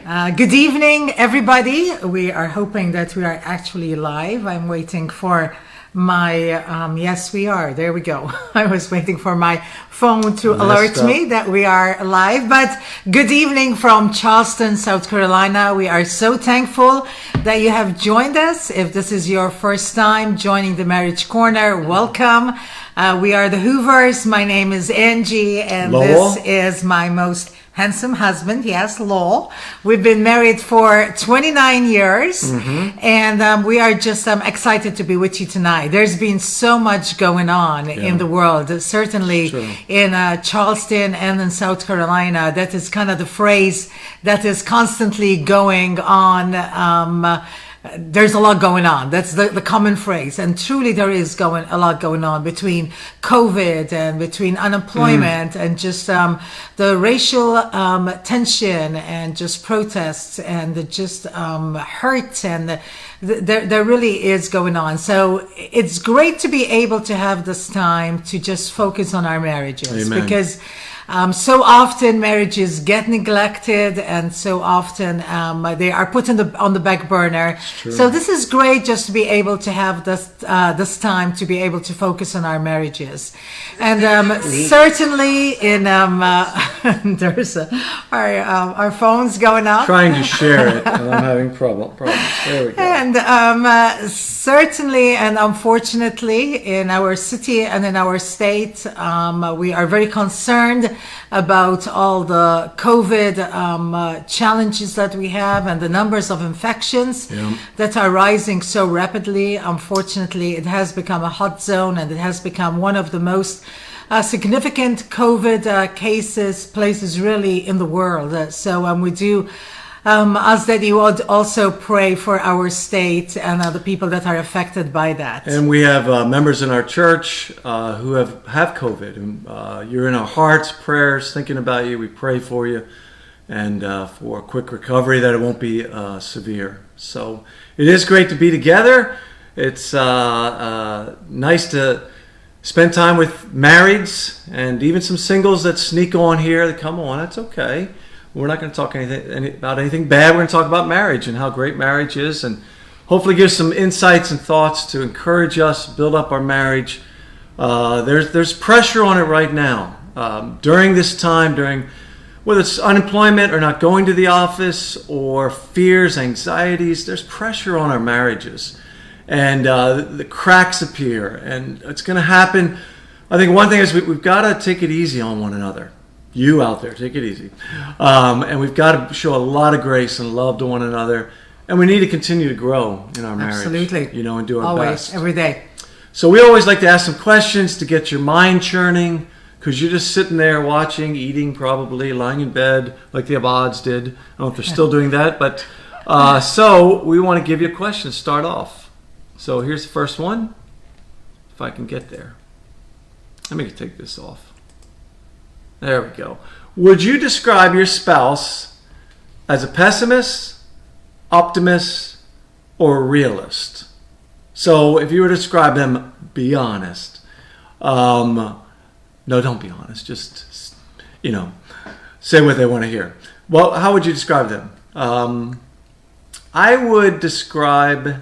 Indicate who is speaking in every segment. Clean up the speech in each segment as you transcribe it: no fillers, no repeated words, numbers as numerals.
Speaker 1: Good evening, everybody. We are hoping that we are actually live. I'm waiting for my, yes, we are. There we go. I was waiting for my phone to alert me that we are live. But good evening from Charleston, South Carolina. We are so thankful that you have joined us. If this is your first time joining the Marriage Corner, welcome. We are the Hoovers. My name is Angie, and
Speaker 2: Lowell.
Speaker 1: This is my most handsome husband, yes, Lowell. We've been married for 29 years, and we are just excited to be with you tonight. There's been so much going on in the world, certainly in Charleston and in South Carolina. That is kind of the phrase that is constantly going on. There's a lot going on. That's the common phrase. And truly there is a lot going on between COVID and between unemployment and just the racial tension and just protests and the just hurt. And there really is going on. So it's great to be able to have this time to just focus on our marriages.
Speaker 2: Amen.
Speaker 1: Because so often marriages get neglected, and so often they are put on the back burner. So this is great, just to be able to have this time to be able to focus on our marriages. And certainly in there's our phones going up.
Speaker 2: Trying to share it, and I'm having problems. There we go.
Speaker 1: And certainly and unfortunately in our city and in our state, we are very concerned about all the COVID challenges that we have and the numbers of infections that are rising so rapidly. Unfortunately, it has become a hot zone, and it has become one of the most significant COVID places really in the world. So we do ask that you would also pray for our state and the people that are affected by that.
Speaker 2: And we have members in our church who have COVID. And, you're in our hearts, prayers, thinking about you. We pray for you and for a quick recovery, that it won't be severe. So it is great to be together. It's nice to spend time with marrieds and even some singles that sneak on here. Come on, that's okay. We're not going to talk about anything bad. We're going to talk about marriage and how great marriage is, and hopefully give some insights and thoughts to encourage us, build up our marriage. There's pressure on it right now. During this time, whether it's unemployment or not going to the office or fears, anxieties, there's pressure on our marriages. And the cracks appear, and it's going to happen. I think one thing is we've got to take it easy on one another. You out there, take it easy. And we've got to show a lot of grace and love to one another. And we need to continue to grow in our marriage.
Speaker 1: Absolutely.
Speaker 2: And do our
Speaker 1: always,
Speaker 2: best.
Speaker 1: Every day.
Speaker 2: So we always like to ask some questions to get your mind churning, because you're just sitting there watching, eating probably, lying in bed like the Abads did. I don't know if they're still doing that. But so we want to give you a question to start off. So here's the first one, if I can get there. Let me take this off. There we go. Would you describe your spouse as a pessimist, optimist, or a realist? So if you were to describe them, be honest. No, don't be honest. Just, say what they want to hear. Well, how would you describe them? I would describe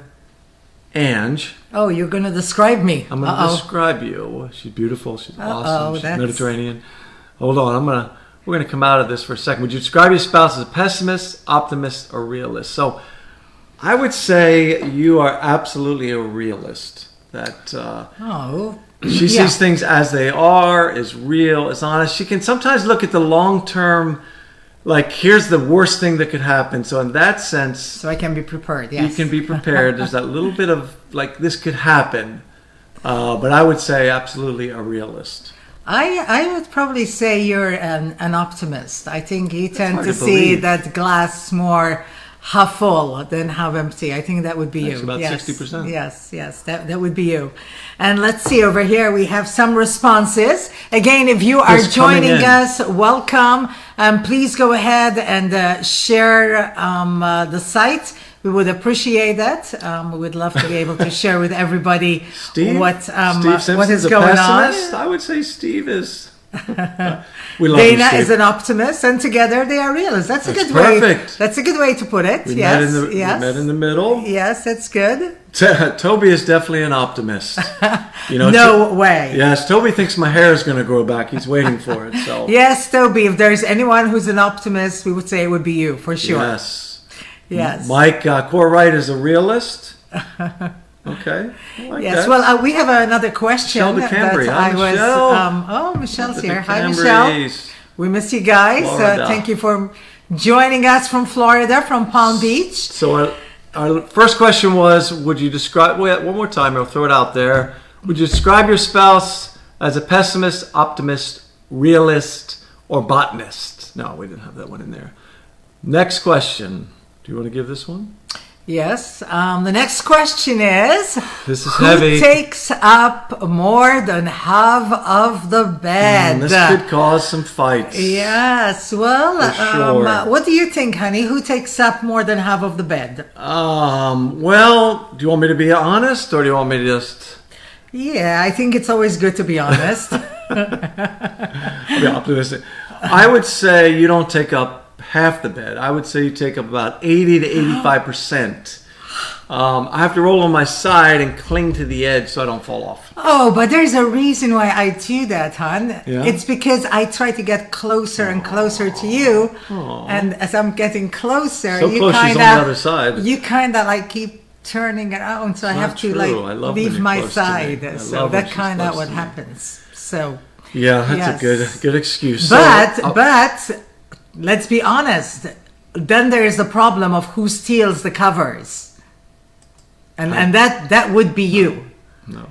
Speaker 2: Ange.
Speaker 1: Oh, you're going to describe me.
Speaker 2: I'm going to describe you. She's beautiful. She's awesome. She's Mediterranean. Hold on, we're gonna come out of this for a second. Would you describe your spouse as a pessimist, optimist, or realist? So, I would say you are absolutely a realist. That she sees things as they are, is real, is honest. She can sometimes look at the long term, like here's the worst thing that could happen. So in that sense,
Speaker 1: so I can be prepared. Yes,
Speaker 2: you can be prepared. There's that little bit of like this could happen, but I would say absolutely a realist.
Speaker 1: I would probably say you're an optimist. I think you tend to see that glass more half full than half empty. I think that would be you.
Speaker 2: About 60%.
Speaker 1: Yes, that would be you. And let's see over here. We have some responses. Again, if you are joining us, welcome. Please go ahead and share the site. We would appreciate that. We would love to be able to share with everybody what is going on.
Speaker 2: I would say Steve is We love you,
Speaker 1: Dana
Speaker 2: Steve.
Speaker 1: is an optimist, and together they are realists. That's a good
Speaker 2: perfect.
Speaker 1: way. That's a good way to put it.
Speaker 2: We
Speaker 1: Yes,
Speaker 2: met in the middle.
Speaker 1: Yes, that's good.
Speaker 2: Toby is definitely an optimist.
Speaker 1: No way.
Speaker 2: Yes, Toby thinks my hair is going to grow back. He's waiting for it. So
Speaker 1: Yes, Toby. If there's anyone who's an optimist, we would say it would be you for sure.
Speaker 2: yes.
Speaker 1: Yes.
Speaker 2: Mike Corwright is a realist. Okay. I like
Speaker 1: Yes.
Speaker 2: that.
Speaker 1: Well, we have another question
Speaker 2: Michelle DeCambry.
Speaker 1: that
Speaker 2: Hi,
Speaker 1: I was.
Speaker 2: Michelle.
Speaker 1: Michelle's here. Hi,
Speaker 2: Cambrys.
Speaker 1: Michelle. We miss you guys.
Speaker 2: Florida.
Speaker 1: Thank you for joining us from Florida, from Palm Beach.
Speaker 2: So our first question was, would you describe, one more time, I'll throw it out there. Would you describe your spouse as a pessimist, optimist, realist, or botanist? No, we didn't have that one in there. Next question. Do you want to give this one?
Speaker 1: Yes. The next question is,
Speaker 2: This is
Speaker 1: who
Speaker 2: heavy.
Speaker 1: takes up more than half of the bed?
Speaker 2: This could cause some fights.
Speaker 1: Yes. Well,
Speaker 2: For sure.
Speaker 1: what do you think, honey? Who takes up more than half of the bed?
Speaker 2: Well, do you want me to be honest, or do you want me to just
Speaker 1: Yeah, I think it's always good to be honest.
Speaker 2: be optimistic? I would say you don't take up half the bed. I would say you take up about 80 to 85%. I have to roll on my side and cling to the edge so I don't fall off.
Speaker 1: Oh, but there's a reason why I do that, hon.
Speaker 2: Yeah?
Speaker 1: It's because I try to get closer and closer to you. And as I'm getting closer,
Speaker 2: So
Speaker 1: you
Speaker 2: close, she's
Speaker 1: kind
Speaker 2: on the other side.
Speaker 1: You kind of like keep turning around, so I
Speaker 2: Not
Speaker 1: have to
Speaker 2: true. I love when
Speaker 1: leave
Speaker 2: you're
Speaker 1: my
Speaker 2: close to me.
Speaker 1: side.
Speaker 2: I
Speaker 1: So
Speaker 2: love when
Speaker 1: that
Speaker 2: she's
Speaker 1: kind of
Speaker 2: close
Speaker 1: what
Speaker 2: to me.
Speaker 1: happens. So,
Speaker 2: Yeah, that's
Speaker 1: Yes.
Speaker 2: a good excuse.
Speaker 1: but let's be honest. Then there's the problem of who steals the covers, and that would be you.
Speaker 2: No.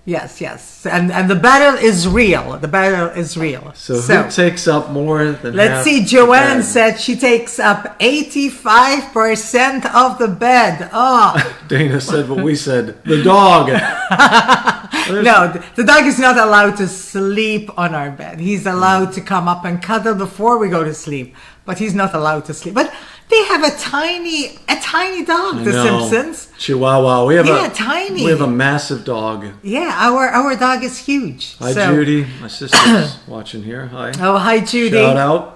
Speaker 1: Yes, and the battle is real. The battle is real.
Speaker 2: So who takes up more than
Speaker 1: let's
Speaker 2: half
Speaker 1: see.
Speaker 2: the
Speaker 1: Joanne
Speaker 2: bed?
Speaker 1: said she takes up 85% of the bed. Oh
Speaker 2: Dana said what we said. The dog.
Speaker 1: no, the dog is not allowed to sleep on our bed. He's allowed to come up and cuddle before we go to sleep, but he's not allowed to sleep. But they have a tiny dog. The
Speaker 2: No.
Speaker 1: Simpsons.
Speaker 2: Chihuahua. We have
Speaker 1: tiny.
Speaker 2: We have a massive dog.
Speaker 1: Yeah, our dog is huge.
Speaker 2: Hi,
Speaker 1: So-
Speaker 2: Judy. My sister's watching here. Hi.
Speaker 1: Oh, hi, Judy.
Speaker 2: Shout out.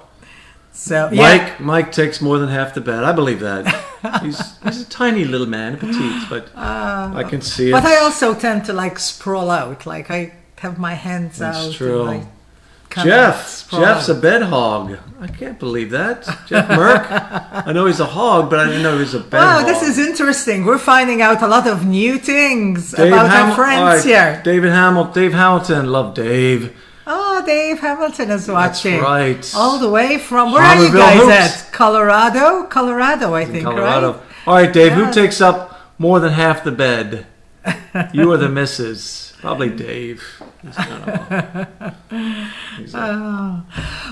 Speaker 1: So yeah.
Speaker 2: Mike takes more than half the bed. I believe that. He's a tiny little man, petite, but I can see it.
Speaker 1: But I also tend to like sprawl out. Like I have my hands out.
Speaker 2: That's true.
Speaker 1: And I kind of sprawl
Speaker 2: Jeff's
Speaker 1: out.
Speaker 2: a bed hog. I can't believe that. Jeff Merck. I know he's a hog, but I didn't know he was a bed
Speaker 1: Wow,
Speaker 2: hog.
Speaker 1: this is interesting. We're finding out a lot of new things about our friends here.
Speaker 2: Dave Hamilton. Love Dave.
Speaker 1: Oh, Dave Hamilton is watching.
Speaker 2: That's right.
Speaker 1: All the way from, where are you
Speaker 2: Harborville
Speaker 1: guys
Speaker 2: Hoops.
Speaker 1: at? Colorado, I think,
Speaker 2: Colorado.
Speaker 1: right?
Speaker 2: All right, Dave.
Speaker 1: Yeah.
Speaker 2: Who takes up more than half the bed? You or the missus? Probably Dave.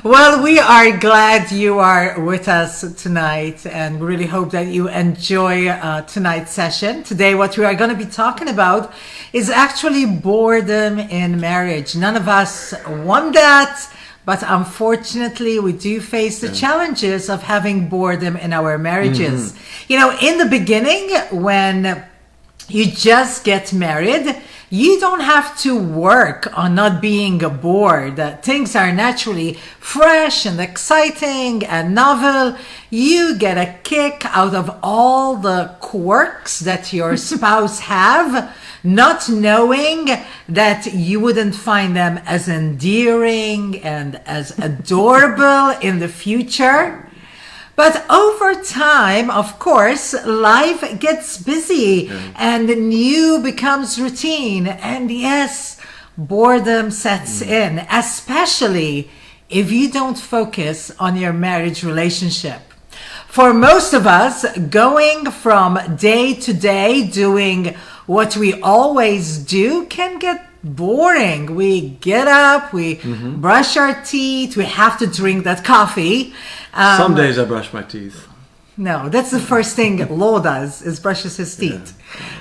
Speaker 1: Well, we are glad you are with us tonight, and we really hope that you enjoy tonight's session. Today, what we are going to be talking about is actually boredom in marriage. None of us want that, but unfortunately, we do face the challenges of having boredom in our marriages. You know, in the beginning, when you just get married, you don't have to work on not being bored. Things are naturally fresh and exciting and novel. You get a kick out of all the quirks that your spouse have, not knowing that you wouldn't find them as endearing and as adorable in the future. But over time, of course, life gets busy and new becomes routine. And yes, boredom sets in, especially if you don't focus on your marriage relationship. For most of us, going from day to day doing what we always do can get boring. We get up, we brush our teeth, we have to drink that coffee.
Speaker 2: Some days I brush my teeth.
Speaker 1: No, that's the first thing Lo does, is brushes his teeth.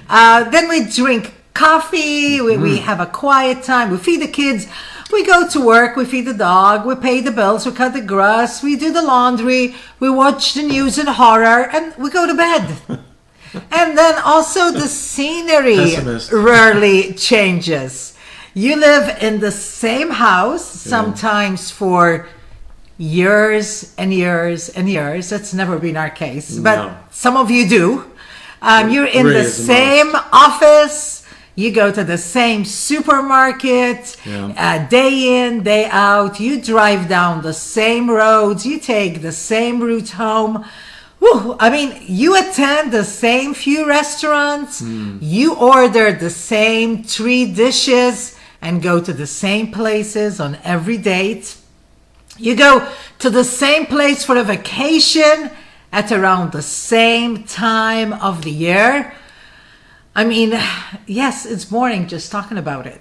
Speaker 1: Then we drink coffee, we have a quiet time, we feed the kids, we go to work, we feed the dog, we pay the bills, we cut the grass, we do the laundry, we watch the news and horror, and we go to bed. And then also the scenery
Speaker 2: Pessimist.
Speaker 1: rarely changes. You live in the same house, sometimes for years and years and years. That's never been our case, but some of you do. You're in the same office. You go to the same supermarket, day in, day out. You drive down the same roads. You take the same route home. Whew, I mean, you attend the same few restaurants. You order the same 3 dishes and go to the same places on every date. You go to the same place for a vacation at around the same time of the year. I mean, yes, it's boring just talking about it.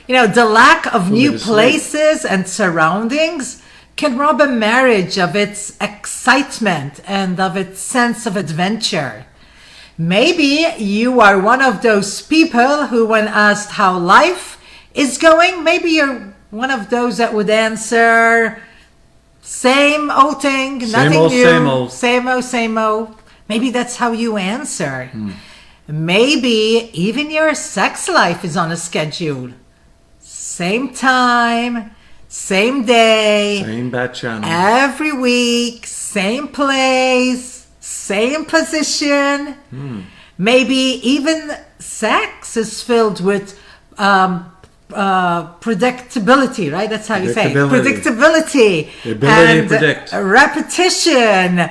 Speaker 1: The lack of new places and surroundings can rob a marriage of its excitement and of its sense of adventure. Maybe you are one of those people who, when asked how life is going, maybe you're one of those that would answer, same old thing, nothing new, same old. Maybe that's how you answer. Maybe even your sex life is on a schedule. Same time, same day,
Speaker 2: same bad channel.
Speaker 1: Every week, same place, same position. Maybe even sex is filled with predictability, right? That's how you say it. Predictability.
Speaker 2: The ability to predict.
Speaker 1: Repetition.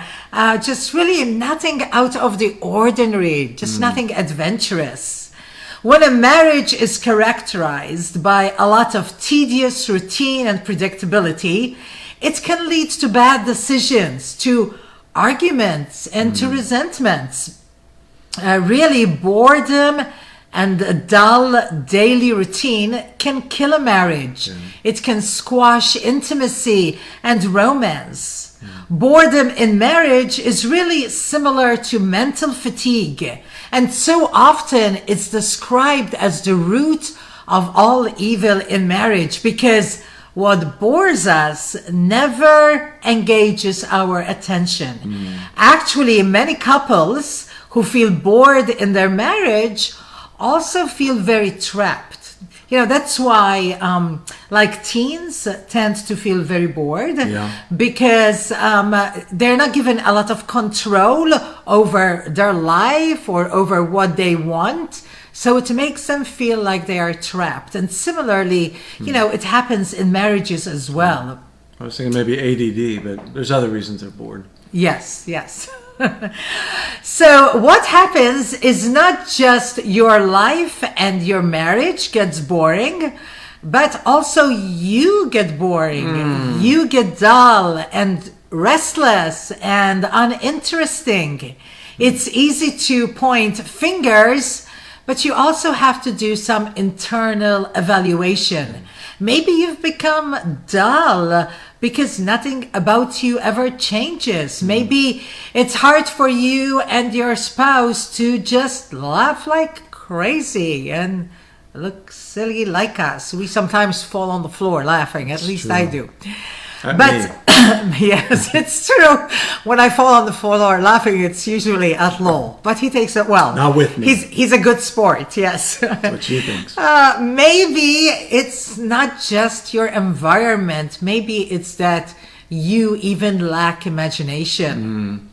Speaker 1: Just really nothing out of the ordinary. Just nothing adventurous. When a marriage is characterized by a lot of tedious routine and predictability, it can lead to bad decisions, to arguments, and to resentments. Really, boredom and a dull daily routine can kill a marriage. It can squash intimacy and romance. Boredom in marriage is really similar to mental fatigue, and so often it's described as the root of all evil in marriage, because what bores us never engages our attention. Actually, many couples who feel bored in their marriage also feel very trapped. That's why like teens tend to feel very bored, because they're not given a lot of control over their life or over what they want. So it makes them feel like they are trapped. And similarly, it happens in marriages as well.
Speaker 2: I was thinking maybe ADD, but there's other reasons they're bored.
Speaker 1: Yes. So what happens is not just your life and your marriage gets boring, but also you get boring. You get dull and restless and uninteresting. It's easy to point fingers, but you also have to do some internal evaluation. Maybe you've become dull because nothing about you ever changes. Maybe it's hard for you and your spouse to just laugh like crazy and look silly like us. We sometimes fall on the floor laughing, at least I do. But yes, it's true. When I fall on the floor laughing, it's usually at Lowell, but he takes it well.
Speaker 2: Not with me.
Speaker 1: He's a good sport, yes.
Speaker 2: What she thinks.
Speaker 1: Maybe it's not just your environment. Maybe it's that you even lack imagination.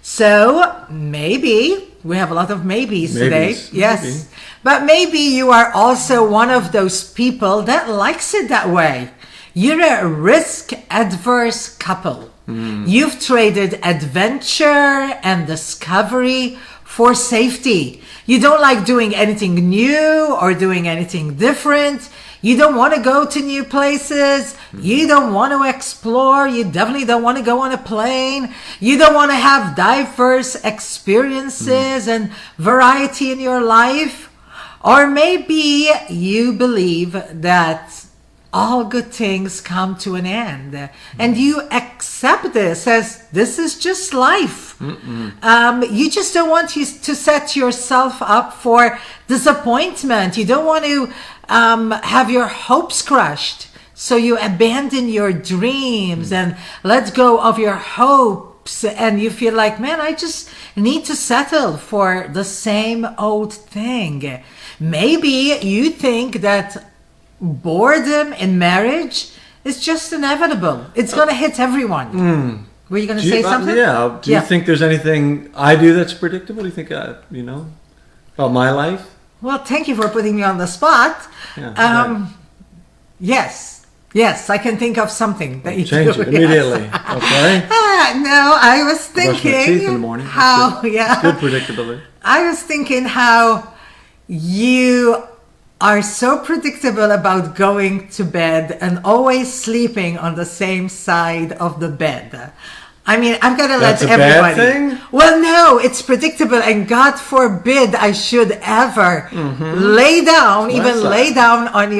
Speaker 1: So maybe, we have a lot of maybes today. Yes. Maybe. But maybe you are also one of those people that likes it that way. You're a risk-adverse couple. You've traded adventure and discovery for safety. You don't like doing anything new or doing anything different. You don't want to go to new places. You don't want to explore. You definitely don't want to go on a plane. You don't want to have diverse experiences and variety in your life. Or maybe you believe that all good things come to an end, and you accept this as this is just life. You just don't want to set yourself up for disappointment. You don't want to have your hopes crushed, so you abandon your dreams and let go of your hopes, and you feel like, man, I just need to settle for the same old thing. Maybe you think that boredom in marriage is just inevitable. It's going to hit everyone. Were you going to say something?
Speaker 2: Yeah. Do you think there's anything I do that's predictable? Do you think, about my life?
Speaker 1: Well, thank you for putting me on the spot.
Speaker 2: Yeah,
Speaker 1: Yes, I can think of something that you
Speaker 2: change
Speaker 1: do.
Speaker 2: it immediately. Okay.
Speaker 1: No, I was
Speaker 2: Brush my teeth in the
Speaker 1: thinking
Speaker 2: morning.
Speaker 1: how,
Speaker 2: It's good predictability.
Speaker 1: I was thinking how you are so predictable about going to bed and always sleeping on the same side of the bed. I mean, I've got to
Speaker 2: That's
Speaker 1: let
Speaker 2: a
Speaker 1: everybody.
Speaker 2: bad thing?
Speaker 1: Well, no, it's predictable, and God forbid I should ever lay down, lay down on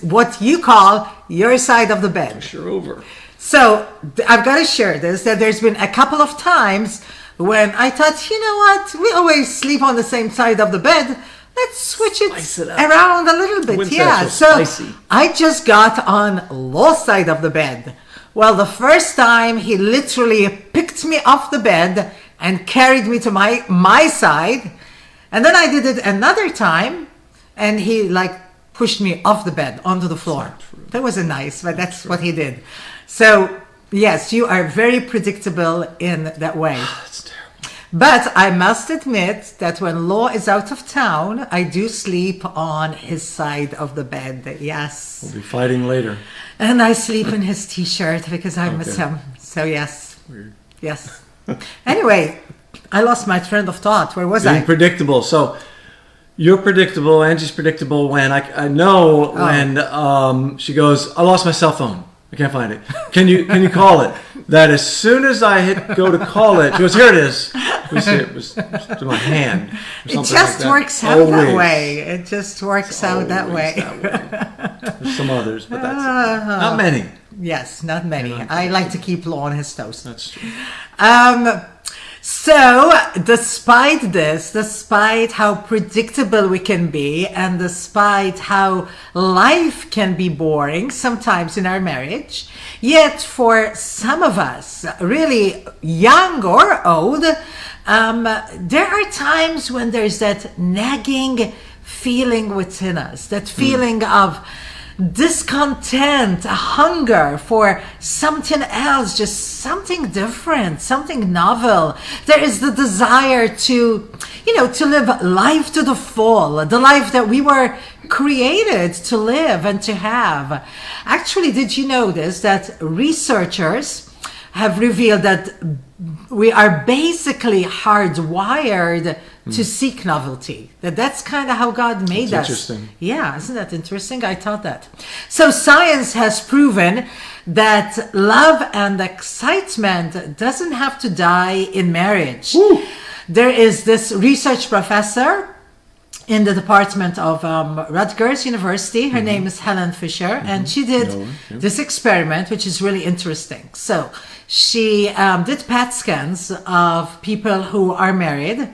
Speaker 1: what you call your side of the bed.
Speaker 2: Sure over.
Speaker 1: So I've got to share this, that there's been a couple of times when I thought, you know what, we always sleep on the same side of the bed. Let's switch it around a little bit. Yeah, so I just got on Law's side of the bed. Well, the first time he literally picked me off the bed and carried me to my side. And then I did it another time and he pushed me off the bed onto the floor. That wasn't nice, but that's what he did. So, yes, you are very predictable in that way.
Speaker 2: That's terrible.
Speaker 1: But I must admit that when Law is out of town, I do sleep on his side of the bed. Yes.
Speaker 2: We'll be fighting later.
Speaker 1: And I sleep in his t-shirt because I miss him. So, yes.
Speaker 2: Weird.
Speaker 1: Yes. Anyway, I lost my train of thought. Where was I?
Speaker 2: Being predictable. So you're predictable. Angie's predictable when I know when she goes, I lost my cell phone. I can't find it. Can you call it? That as soon as I hit go to call it, she goes, here it is. It was to my hand.
Speaker 1: It just works out that way. It just works out that way.
Speaker 2: There's some others, but that's not many.
Speaker 1: Yes, not many. I like to keep Law on his toes.
Speaker 2: That's true.
Speaker 1: So, despite how predictable we can be, and despite how life can be boring sometimes in our marriage, yet for some of us, really young or old, there are times when there's that nagging feeling within us, that feeling of discontent, a hunger for something else, just something different, something novel. There is the desire to live life to the full, the life that we were created to live and to have. Actually, did you notice that researchers have revealed that we are basically hardwired to seek novelty. That's kind of how God made us.
Speaker 2: Interesting.
Speaker 1: Yeah, isn't that interesting? I thought that. So science has proven that love and excitement doesn't have to die in marriage.
Speaker 2: Woo.
Speaker 1: There is this research professor in the department of Rutgers University. Her name is Helen Fisher, and she did this experiment, which is really interesting. So she did PET scans of people who are married,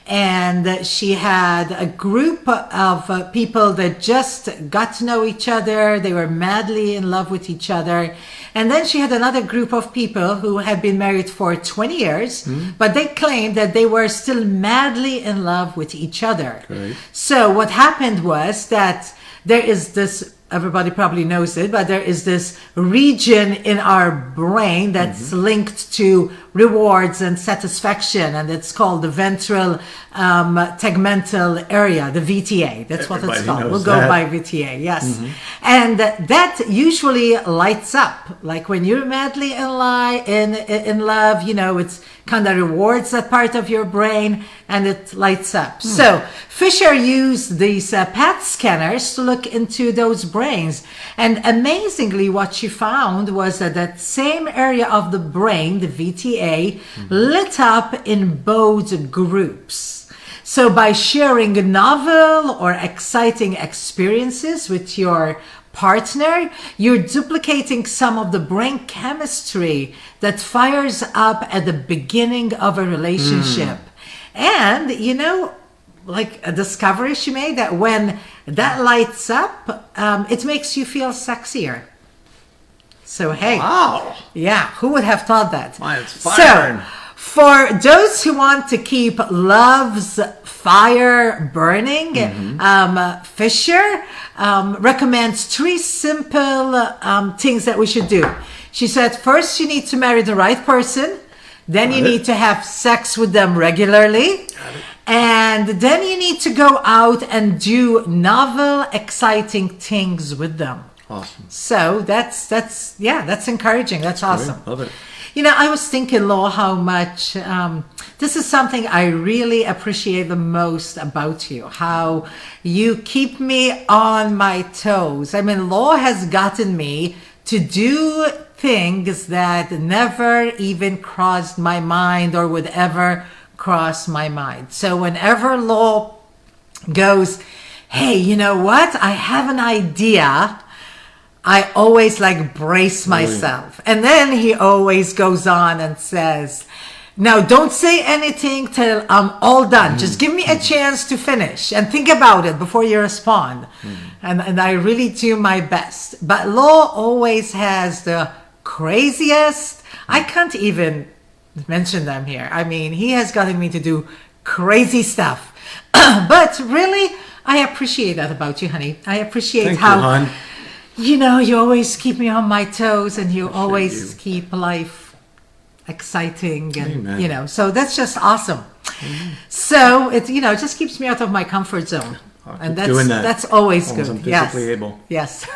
Speaker 1: and she had a group of people that just got to know each other. They were madly in love with each other. And then she had another group of people who had been married for 20 years, but they claimed that they were still madly in love with each other.
Speaker 2: Right.
Speaker 1: So what happened was that there is this, everybody probably knows it, but there is this region in our brain that's linked to rewards and satisfaction, and it's called the ventral tegmental area, the VTA. That's what it's called. We'll go by VTA, yes. And that usually lights up. Like when you're madly in love, it's kind of rewards that part of your brain, and it lights up. So Fisher used these PET scanners to look into those brains. And amazingly, what she found was that that same area of the brain, the VTA, lit up in both groups. So by sharing novel or exciting experiences with your partner, you're duplicating some of the brain chemistry that fires up at the beginning of a relationship. And, like a discovery she made, that when that lights up, it makes you feel sexier. So, hey.
Speaker 2: Wow.
Speaker 1: Yeah, who would have thought that?
Speaker 2: Mine's firing.
Speaker 1: So, For those who want to keep love's fire burning, Fisher recommends 3 simple things that we should do. She said, first, you need to marry the right person. Then you need to have sex with them regularly. And then you need to go out and do novel, exciting things with them.
Speaker 2: Awesome.
Speaker 1: So that's encouraging. That's awesome.
Speaker 2: Great. Love it.
Speaker 1: You know, I was thinking, Lo, how much this is something I really appreciate the most about you. How you keep me on my toes. I mean, Lo has gotten me to do things that never even crossed my mind or would ever cross my mind. So whenever Lo goes, hey, you know what? I have an idea. I always brace myself. And then he always goes on and says, now don't say anything till I'm all done. Just give me a chance to finish and think about it before you respond. And I really do my best. But Lo always has the craziest, I can't even mention them here. I mean, he has gotten me to do crazy stuff. But really, I appreciate that about you, honey. I appreciate
Speaker 2: Thank
Speaker 1: how...
Speaker 2: you, hon.
Speaker 1: You know, you always keep me on my toes and you always keep life exciting and,
Speaker 2: Amen.
Speaker 1: So that's just awesome. So it, just keeps me out of my comfort zone. And that's always good.
Speaker 2: I'm physically able.
Speaker 1: Yes.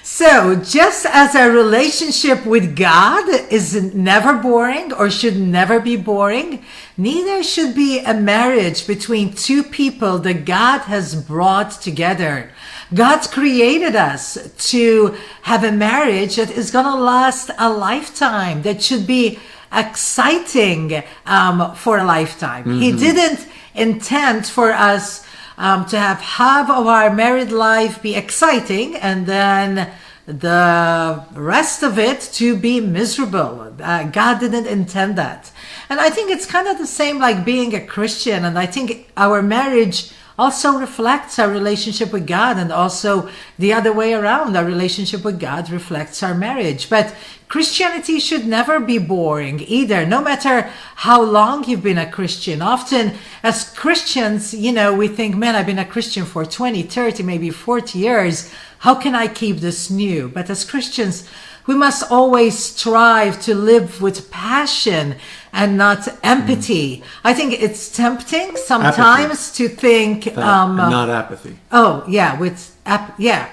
Speaker 1: So just as a relationship with God is never boring or should never be boring, neither should be a marriage between 2 people that God has brought together. God's created us to have a marriage that is going to last a lifetime, that should be exciting for a lifetime. He didn't intend for us to have half of our married life be exciting and then the rest of it to be miserable. God didn't intend that. And I think it's kind of the same like being a Christian. And I think our marriage also reflects our relationship with God, and also the other way around, our relationship with God reflects our marriage. But Christianity should never be boring either, no matter how long you've been a Christian. Often as Christians, we think, man, I've been a Christian for 20, 30, maybe 40 years. How can I keep this new? But as Christians, we must always strive to live with passion and not empathy. I think it's tempting sometimes to think...
Speaker 2: not apathy.
Speaker 1: Oh, yeah,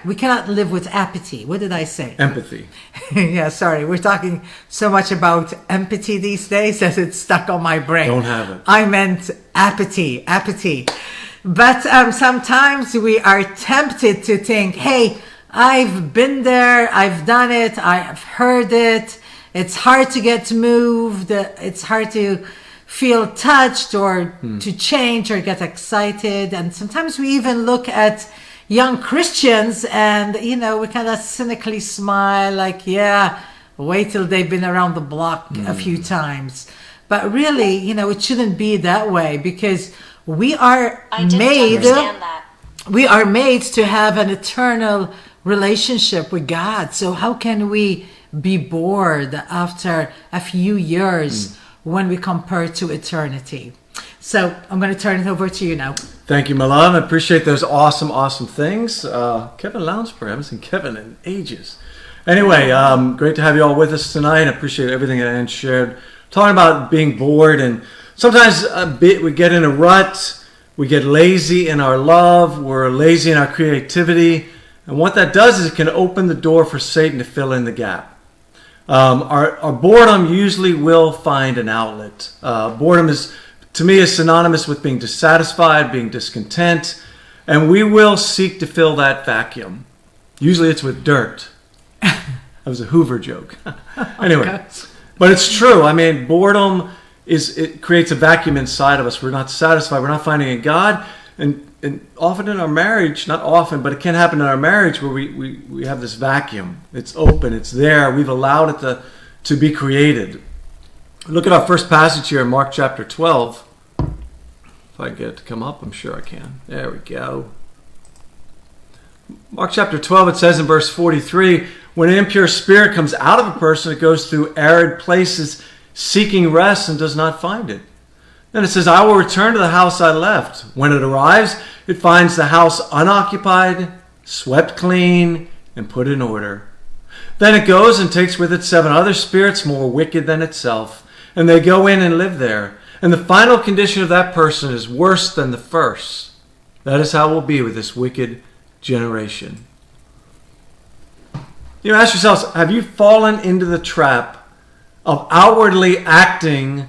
Speaker 1: we cannot live with apathy. What did I say?
Speaker 2: Empathy.
Speaker 1: Yeah, sorry. We're talking so much about empathy these days that it's stuck on my brain.
Speaker 2: Don't have it.
Speaker 1: I meant apathy. But sometimes we are tempted to think, hey, I've been there, I've done it, I've heard it. It's hard to get moved. It's hard to feel touched or to change or get excited. And sometimes we even look at young Christians and, we kind of cynically smile like, yeah, wait till they've been around the block a few times. But really, it shouldn't be that way, because we are made to have an eternal relationship with God. So how can we be bored after a few years when we compare to eternity? So I'm going to turn it over to you now.
Speaker 2: Thank you, my love. I appreciate those awesome things. Kevin Lounsbury, I haven't seen Kevin in ages. Anyway, great to have you all with us tonight. I appreciate everything that Ann shared. Talking about being bored, and sometimes we get in a rut. We get lazy in our love. We're lazy in our creativity. And what that does is it can open the door for Satan to fill in the gap. Our boredom usually will find an outlet. Boredom to me is synonymous with being dissatisfied, being discontent, and we will seek to fill that vacuum. Usually it's with dirt. That was a Hoover joke. Anyway, but it's true. I mean, boredom it creates a vacuum inside of us. We're not satisfied. We're not finding a God. And often in our marriage, not often, but it can happen in our marriage where we have this vacuum. It's open. It's there. We've allowed it to be created. Look at our first passage here in Mark chapter 12. If I get it to come up, I'm sure I can. There we go. Mark chapter 12, it says in verse 43, when an impure spirit comes out of a person, it goes through arid places seeking rest and does not find it. Then it says, I will return to the house I left. When it arrives, it finds the house unoccupied, swept clean, and put in order. Then it goes and takes with it 7 other spirits more wicked than itself, and they go in and live there. And the final condition of that person is worse than the first. That is how it will be with this wicked generation. You ask yourselves, have you fallen into the trap of outwardly acting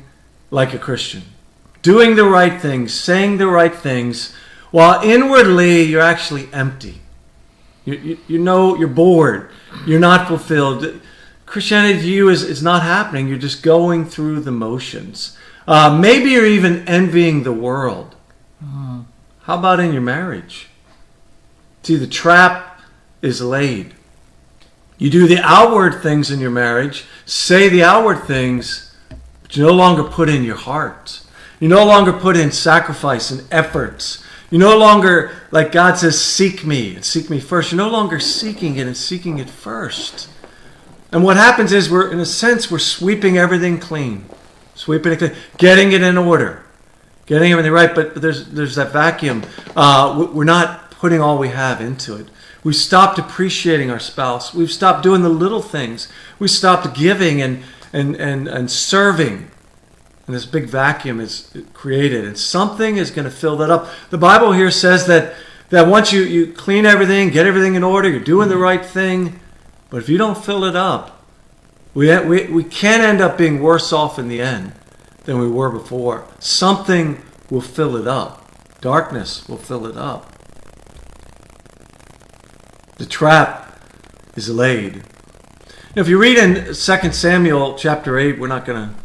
Speaker 2: like a Christian? Doing the right things, saying the right things, while inwardly you're actually empty. You know you're bored. You're not fulfilled. Christianity to you is not happening. You're just going through the motions. Maybe you're even envying the world. How about in your marriage? See, the trap is laid. You do the outward things in your marriage, say the outward things, but you no longer put in your heart. You no longer put in sacrifice and efforts. You no longer, like God says, seek me and seek me first. You're no longer seeking it and seeking it first. And what happens is we're sweeping everything clean. Sweeping it clean. Getting it in order. Getting everything right. But there's that vacuum. We're not putting all we have into it. We've stopped appreciating our spouse. We've stopped doing the little things. We stopped giving and serving. And this big vacuum is created. And something is going to fill that up. The Bible here says that once you clean everything, get everything in order, you're doing the right thing. But if you don't fill it up, we can end up being worse off in the end than we were before. Something will fill it up. Darkness will fill it up. The trap is laid. Now, if you read in 2 Samuel chapter 8, we're not going to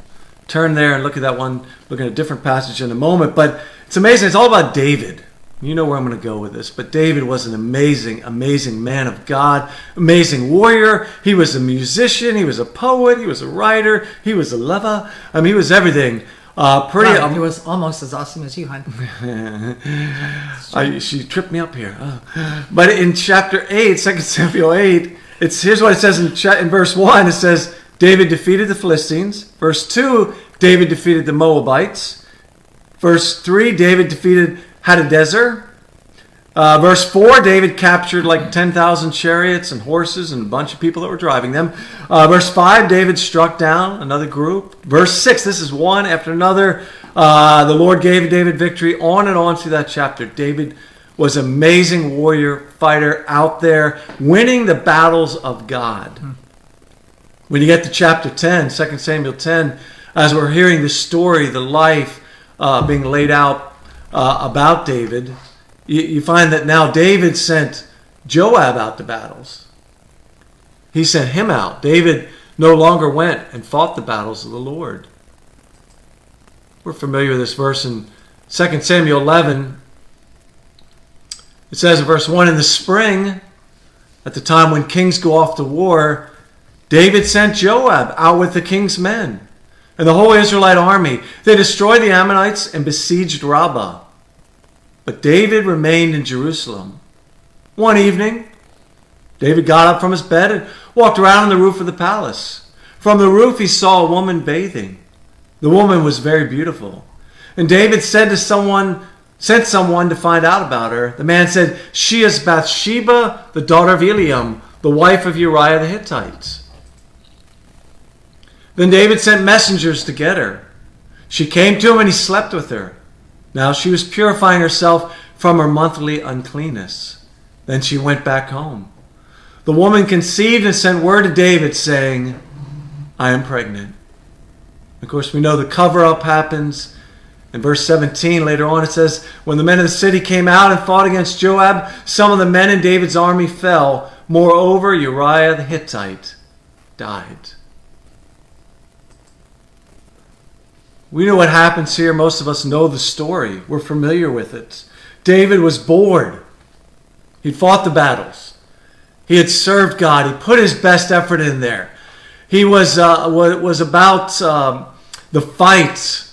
Speaker 2: turn there and look at that one, look at a different passage in a moment, but it's amazing. It's all about David. You know where I'm going to go with this, but David was an amazing, amazing man of God, amazing warrior. He was a musician, he was a poet, he was a writer, he was a lover. I mean, he was everything.
Speaker 1: He was almost as awesome as you, hon.
Speaker 2: She tripped me up here. Oh. But in chapter 8, 2 Samuel 8, here's what it says in verse 1. It says, David defeated the Philistines. Verse 2, David defeated the Moabites. Verse 3, David defeated Hadadezer. Verse 4, David captured like 10,000 chariots and horses and a bunch of people that were driving them. Verse 5, David struck down another group. Verse 6, this is one after another. The Lord gave David victory. On and on through that chapter. David was an amazing warrior, fighter out there, winning the battles of God. When you get to chapter 10, 2 Samuel 10, as we're hearing the story, the life being laid out about David, you find that now David sent Joab out to battles. He sent him out. David no longer went and fought the battles of the Lord. We're familiar with this verse in 2 Samuel 11. It says in verse 1, in the spring, at the time when kings go off to war, David sent Joab out with the king's men and the whole Israelite army. They destroyed the Ammonites and besieged Rabbah. But David remained in Jerusalem. One evening, David got up from his bed and walked around on the roof of the palace. From the roof, he saw a woman bathing. The woman was very beautiful. And David sent someone to find out about her. The man said, she is Bathsheba, the daughter of Eliam, the wife of Uriah the Hittite. Then David sent messengers to get her. She came to him and he slept with her. Now she was purifying herself from her monthly uncleanness. Then she went back home. The woman conceived and sent word to David saying, I am pregnant. Of course, we know the cover-up happens. In verse 17, later on, it says, when the men of the city came out and fought against Joab, some of the men in David's army fell. Moreover, Uriah the Hittite died. We know what happens here. Most of us know the story. We're familiar with it. David was bored. He'd fought the battles. He had served God. He put his best effort in there. He was about the fight.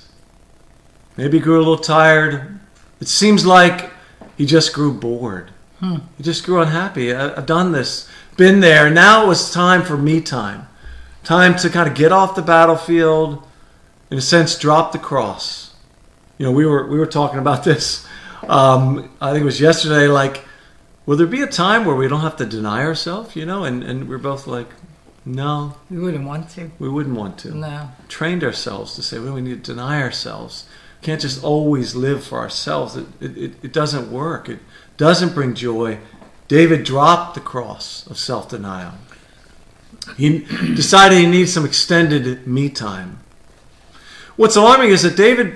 Speaker 2: Maybe he grew a little tired. It seems like he just grew bored. He just grew unhappy. I've done this, been there. Now it was time for me time. Time to kind of get off the battlefield, in a sense, drop the cross. You know, we were talking about this. I think it was yesterday. Like, will there be a time where we don't have to deny ourselves? You know, and we're both like, no,
Speaker 1: We wouldn't want to.
Speaker 2: we wouldn't want to.
Speaker 1: No.
Speaker 2: Trained ourselves to say, well, we need to deny ourselves. Can't just always live for ourselves. It doesn't work. It doesn't bring joy. David dropped the cross of self-denial. He decided he needs some extended me time. What's alarming is that David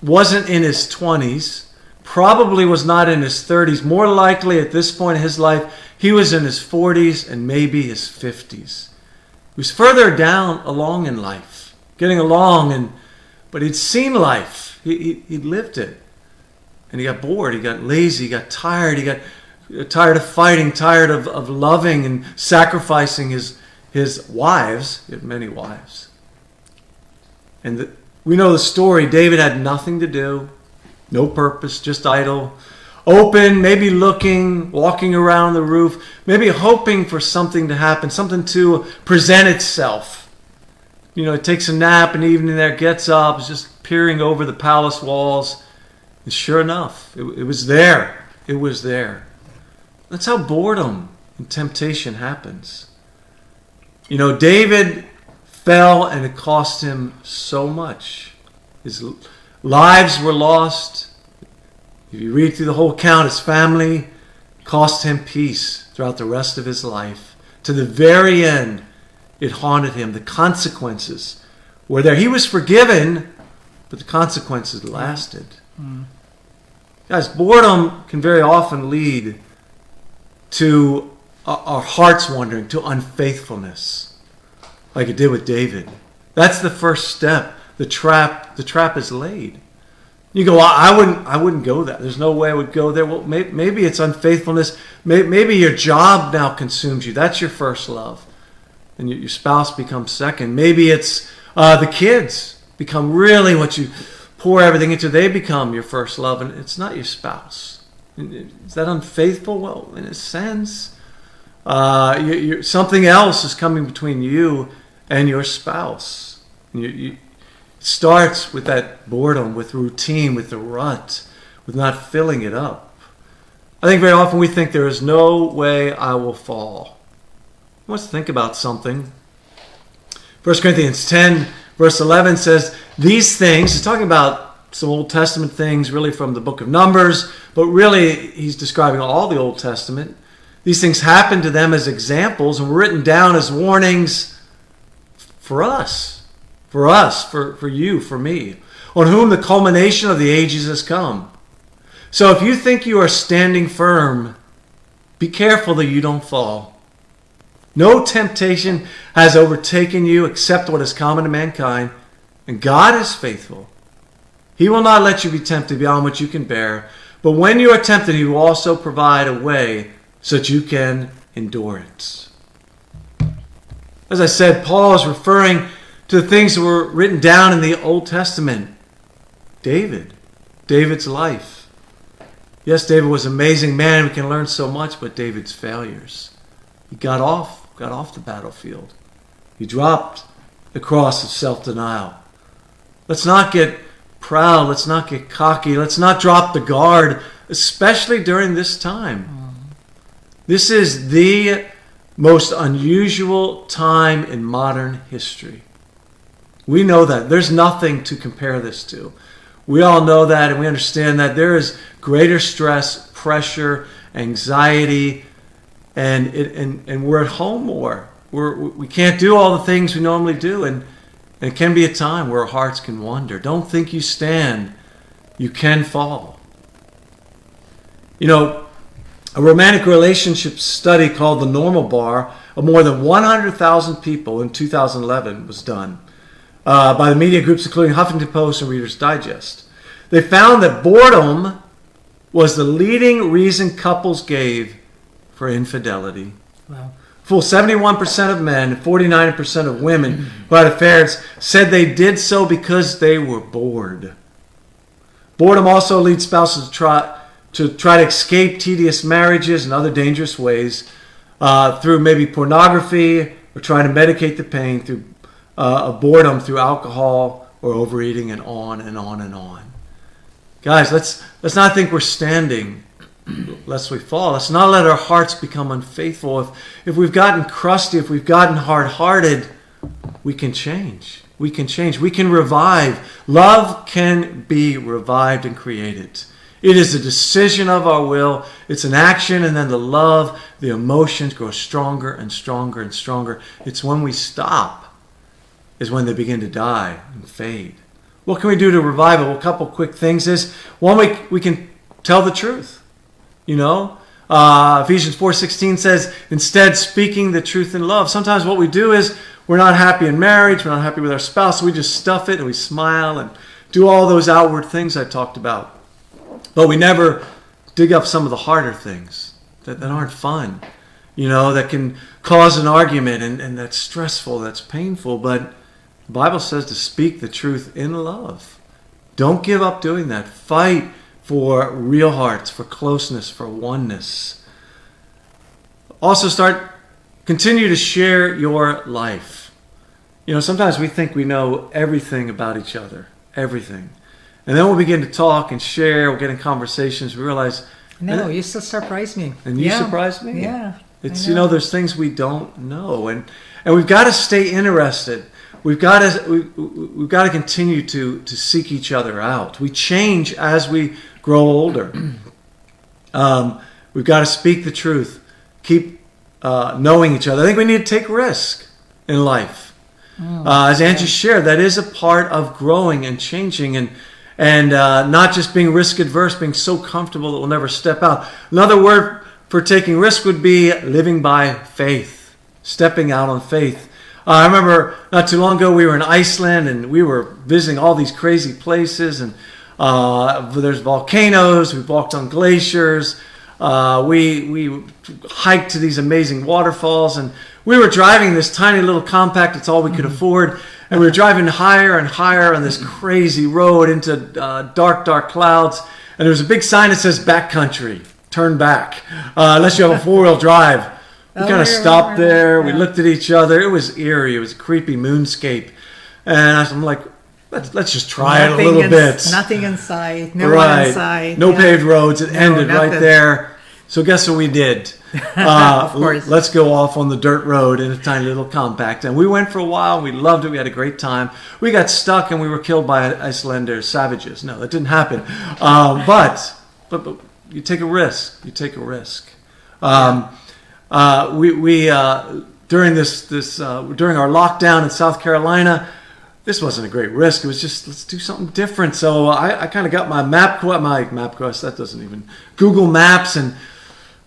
Speaker 2: wasn't in his 20s, probably was not in his 30s. More likely at this point in his life, he was in his 40s and maybe his 50s. He was further down along in life, getting along, but he'd seen life. He'd lived it. And he got bored, he got lazy, he got tired, he got tired of fighting, tired of loving and sacrificing his wives. He had many wives. And we know the story. David had nothing to do, no purpose, just idle, open, maybe looking, walking around the roof, maybe hoping for something to happen, something to present itself. You know, it takes a nap in the evening there, gets up, is just peering over the palace walls. And sure enough, it was there. It was there. That's how boredom and temptation happens. You know, David fell and it cost him so much. His lives were lost. If you read through the whole account, his family cost him peace throughout the rest of his life. To the very end, it haunted him. The consequences were there. He was forgiven, but the consequences lasted. Guys, boredom can very often lead to our hearts wandering, to unfaithfulness, like it did with David. That's the first step. The trap is laid. You go, I wouldn't go there. There's no way I would go there. Well, maybe it's unfaithfulness. Maybe your job now consumes you. That's your first love. And your spouse becomes second. Maybe it's the kids become really what you pour everything into. They become your first love, and it's not your spouse. Is that unfaithful? Well, in a sense, something else is coming between you and your spouse. It starts with that boredom, with routine, with the rut, with not filling it up. I think very often we think there is no way I will fall. Let's think about something. 1 Corinthians 10, verse 11 says, these things, he's talking about some Old Testament things, really from the book of Numbers, but really he's describing all the Old Testament. These things happened to them as examples and were written down as warnings for us, for you, for me, on whom the culmination of the ages has come. So if you think you are standing firm, be careful that you don't fall. No temptation has overtaken you except what is common to mankind, and God is faithful. He will not let you be tempted beyond what you can bear, but when you are tempted, He will also provide a way so that you can endure it. As I said, Paul is referring to the things that were written down in the Old Testament. David's life. Yes, David was an amazing man. We can learn so much, but David's failures. He got off the battlefield. He dropped the cross of self-denial. Let's not get proud. Let's not get cocky. Let's not drop the guard, especially during this time. This is the most unusual time in modern history. We know that. There's nothing to compare this to. We all know that, and we understand that there is greater stress, pressure, anxiety, and we're at home more. We can't do all the things we normally do, and it can be a time where our hearts can wander. Don't think you stand. You can fall. You know, a romantic relationship study called the Normal Bar of more than 100,000 people in 2011 was done by the media groups including Huffington Post and Reader's Digest. They found that boredom was the leading reason couples gave for infidelity.
Speaker 1: Wow.
Speaker 2: Full 71% of men and 49% of women who had affairs said they did so because they were bored. Boredom also leads spouses to try to escape tedious marriages and other dangerous ways through maybe pornography or trying to medicate the pain through of boredom through alcohol or overeating, and on and on and on. Guys, let's not think we're standing lest we fall. Let's not let our hearts become unfaithful. If we've gotten crusty, if we've gotten hard-hearted, we can change. We can change. We can revive. Love can be revived and created. It is a decision of our will. It's an action, and then the love, the emotions grow stronger and stronger and stronger. It's when we stop is when they begin to die and fade. What can we do to revive it? Well, a couple quick things is, one, we can tell the truth. Ephesians 4:16 says, instead speaking the truth in love. Sometimes what we do is we're not happy in marriage, we're not happy with our spouse, so we just stuff it and we smile and do all those outward things I talked about. But we never dig up some of the harder things that aren't fun, that can cause an argument and that's stressful, that's painful. But the Bible says to speak the truth in love. Don't give up doing that. Fight for real hearts, for closeness, for oneness. Also continue to share your life. Sometimes we think we know everything about each other, everything. And then we'll begin to talk and share, we'll get in conversations, we realize...
Speaker 1: No, you still surprise me.
Speaker 2: And you surprise me?
Speaker 1: Yeah.
Speaker 2: It's, there's things we don't know. And we've got to stay interested. We've got to continue to seek each other out. We change as we grow older. We've got to speak the truth. Keep knowing each other. I think we need to take risk in life. As Angie shared, that is a part of growing and changing and not just being risk adverse, being so comfortable that we'll never step out. Another word for taking risk would be living by faith, stepping out on faith. I remember not too long ago we were in Iceland and we were visiting all these crazy places, and there's volcanoes, we walked on glaciers, we hiked to these amazing waterfalls, and we were driving this tiny little compact, it's all we could afford, and we were driving higher and higher on this crazy road into dark clouds, and there was a big sign that says backcountry, turn back, unless you have a four-wheel drive. We kind of stopped there. We looked at each other. It was eerie. It was a creepy moonscape. And I'm like, let's just try it a little bit.
Speaker 1: Nothing inside. No one inside.
Speaker 2: No paved roads. It ended right there. So guess what we did?
Speaker 1: Of course.
Speaker 2: Let's go off on the dirt road in a tiny little compact. And we went for a while. We loved it. We had a great time. We got stuck and we were killed by Icelandic savages. No, that didn't happen. But you take a risk. You take a risk. During during our lockdown in South Carolina, this wasn't a great risk. It was just, let's do something different. So I kind of got my MapQuest, that doesn't even, Google Maps, and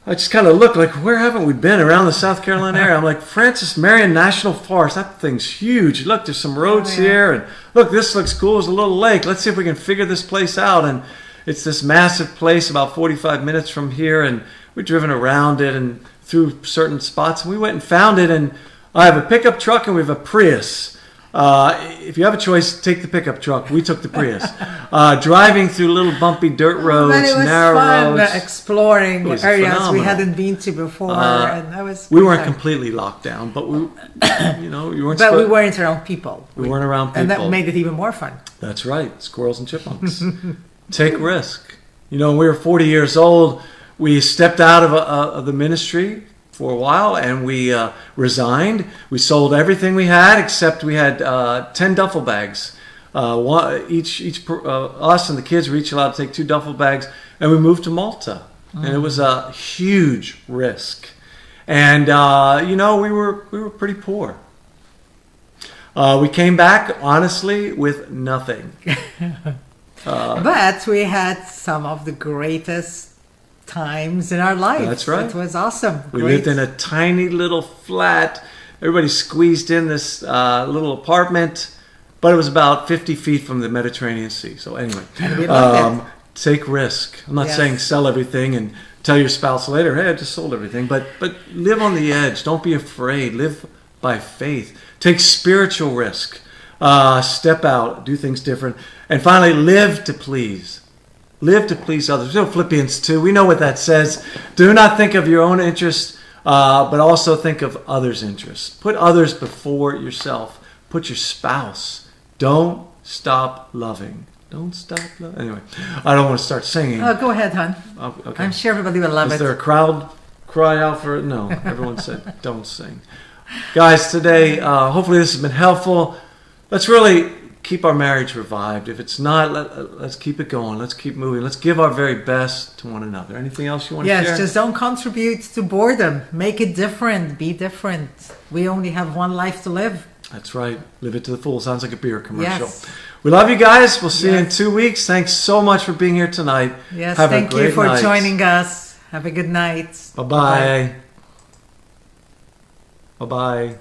Speaker 2: I just kind of looked like, where haven't we been around the South Carolina area? I'm like, Francis Marion National Forest, that thing's huge. Look, there's some roads here, and look, this looks cool. There's a little lake. Let's see if we can figure this place out. And it's this massive place about 45 minutes from here, and we've driven around it and through certain spots, and we went and found it. And I have a pickup truck and we have a Prius. If you have a choice, take the pickup truck. We took the Prius. Driving through little bumpy dirt roads, narrow roads.
Speaker 1: Exploring areas phenomenal. We hadn't been to before, and that was.
Speaker 2: We weren't completely locked down, but we weren't.
Speaker 1: But we weren't around people.
Speaker 2: We weren't around people,
Speaker 1: and that made it even more fun.
Speaker 2: That's right, squirrels and chipmunks. Take risk. We were 40 years old. We stepped out of the ministry for a while, and we resigned. We sold everything we had, except we had 10 duffel bags. Us and the kids were each allowed to take 2 duffel bags, and we moved to Malta. And it was a huge risk. And we were pretty poor. We came back honestly with nothing.
Speaker 1: But we had some of the greatest times in our life.
Speaker 2: That's right.
Speaker 1: It was awesome.
Speaker 2: We lived in a tiny little flat. Everybody squeezed in this little apartment, but it was about 50 feet from the Mediterranean Sea. So anyway, take risk. I'm not saying sell everything and tell your spouse later, hey, I just sold everything. But live on the edge. Don't be afraid. Live by faith. Take spiritual risk. Step out. Do things different. And finally, live to please. Live to please others. Philippians 2, we know what that says. Do not think of your own interests, but also think of others' interests. Put others before yourself. Put your spouse. Don't stop loving. Don't stop loving. Anyway, I don't want to start singing.
Speaker 1: Oh, go ahead, hon.
Speaker 2: Oh, okay.
Speaker 1: I'm sure everybody will love
Speaker 2: Is
Speaker 1: it.
Speaker 2: there a crowd cry out for it? No. Everyone said, don't sing. Guys, today, hopefully this has been helpful. Let's really keep our marriage revived. If it's not, let's keep it going. Let's keep moving. Let's give our very best to one another. Anything else you want to share?
Speaker 1: Yes, just don't contribute to boredom. Make it different. Be different. We only have one life to live.
Speaker 2: That's right. Live it to the full. Sounds like a beer commercial.
Speaker 1: Yes.
Speaker 2: We love you guys. We'll see you in 2 weeks. Thanks so much for being here tonight.
Speaker 1: Yes,
Speaker 2: Have a
Speaker 1: thank you
Speaker 2: great
Speaker 1: for
Speaker 2: night.
Speaker 1: joining us. Have a good night.
Speaker 2: Bye-bye. Bye-bye.